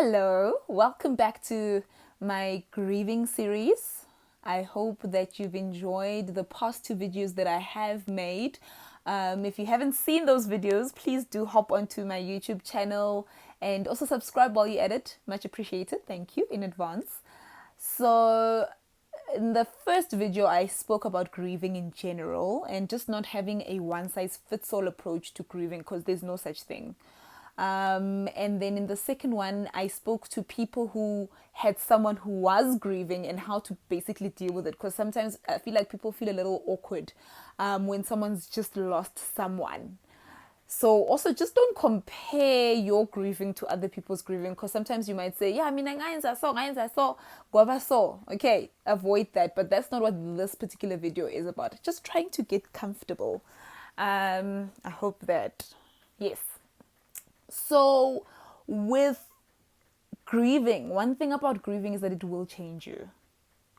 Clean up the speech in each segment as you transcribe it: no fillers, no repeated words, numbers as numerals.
Hello, welcome back to my grieving series. I hope that you've enjoyed the past two videos that I have made. If you haven't seen those videos, please do hop onto my YouTube channel and also subscribe while you edit. Much appreciated. Thank you in advance. So, in the first video, I spoke about grieving in general and just not having a one size fits all approach to grieving because there's no such thing. And then in the second one, I spoke to people who had someone who was grieving and how to basically deal with it. Because sometimes I feel like people feel a little awkward when someone's just lost someone. So also just don't compare your grieving to other people's grieving, because sometimes you might say, yeah, I mean, I saw, guava saw. Okay, avoid that. But that's not what this particular video is about. Just trying to get comfortable. I hope that, yes. So, with grieving, one thing about grieving is that it will change you.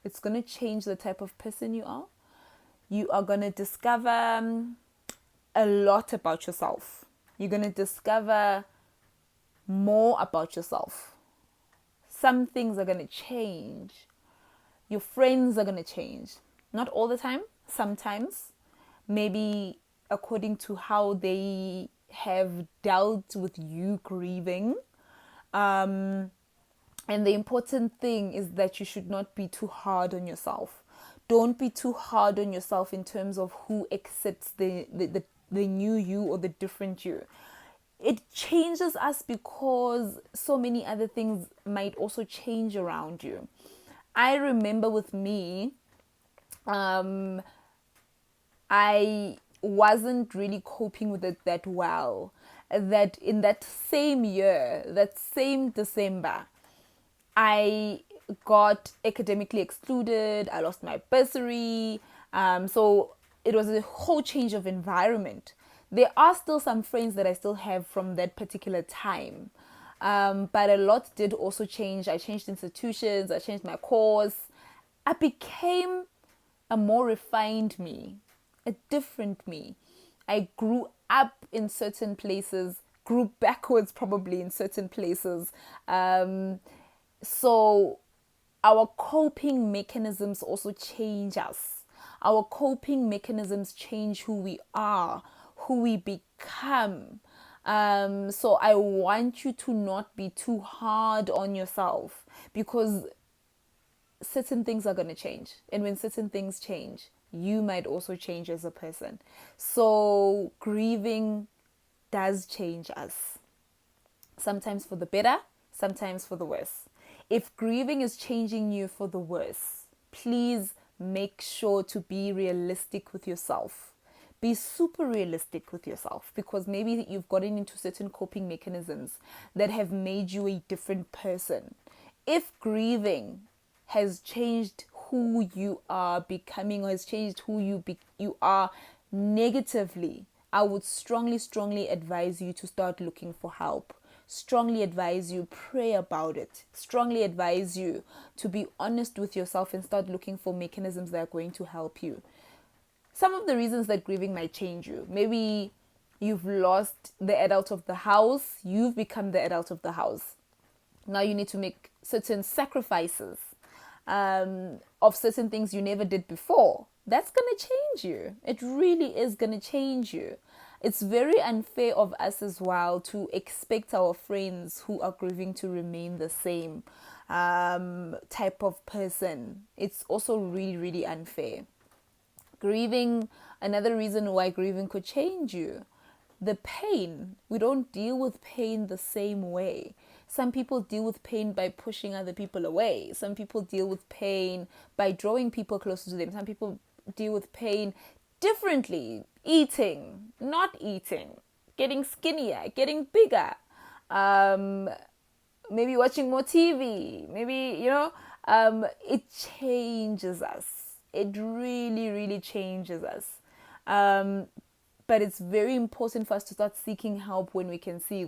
It's going to change the type of person you are. You are going to discover a lot about yourself. You're going to discover more about yourself. Some things are going to change. Your friends are going to change. Not all the time, sometimes. Maybe according to how they have dealt with you grieving. And the important thing is that you should not be too hard on yourself. Don't be too hard on yourself in terms of who accepts the new you or the different you. It changes us because so many other things might also change around you. I remember with me, I wasn't really coping with it that well. That in that same year, that same December, I got academically excluded. I lost my bursary. So it was a whole change of environment. There are still some friends that I still have from that particular time. But a lot did also change. I changed institutions. I changed my course. I became a more refined me, a different me. I grew up in certain places, grew backwards probably in certain places. So our coping mechanisms also change us. Our coping mechanisms change who we are, who we become. So I want you to not be too hard on yourself, because certain things are going to change. And when certain things change, you might also change as a person. So grieving does change us. Sometimes for the better, sometimes for the worse. If grieving is changing you for the worse, please make sure to be realistic with yourself. Be super realistic with yourself, because maybe you've gotten into certain coping mechanisms that have made you a different person. If grieving has changed who you are becoming, or has changed who you are negatively, I would strongly advise you to start looking for help. Strongly advise you, pray about it. Strongly advise you to be honest with yourself and start looking for mechanisms that are going to help you. Some of the reasons that grieving might change you: maybe you've lost the adult of the house, you've become the adult of the house. Now you need to make certain sacrifices of certain things you never did before. That's going to change you. It really is going to change you. It's very unfair of us as well to expect our friends who are grieving to remain the same type of person. It's also really unfair. Grieving, another reason why grieving could change you: the pain. We don't deal with pain the same way. Some people deal with pain by pushing other people away. Some people deal with pain by drawing people closer to them. Some people deal with pain differently. Eating, not eating, getting skinnier, getting bigger, maybe watching more TV, maybe, it changes us. It really changes us. But it's very important for us to start seeking help when we can see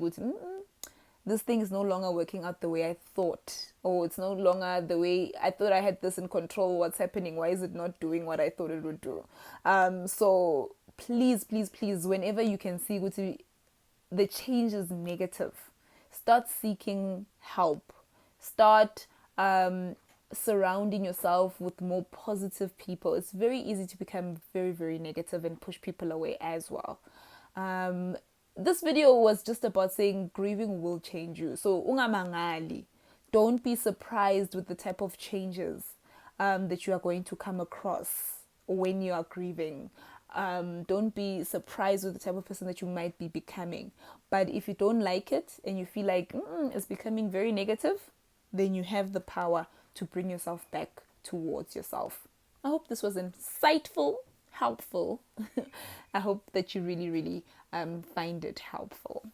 this thing is no longer working out the way I thought, or it's no longer the way I thought. I had this in control. What's happening? Why is it not doing what I thought it would do? So please, whenever you can see the change is negative, start seeking help. Start surrounding yourself with more positive people. It's very easy to become very, very negative and push people away as well. This video was just about saying grieving will change you. So ungamangali. Don't be surprised with the type of changes that you are going to come across when you are grieving. Don't be surprised with the type of person that you might be becoming. But if you don't like it and you feel like it's becoming very negative, then you have the power to bring yourself back towards yourself. I hope this was insightful, helpful. I hope that you really, really find it helpful.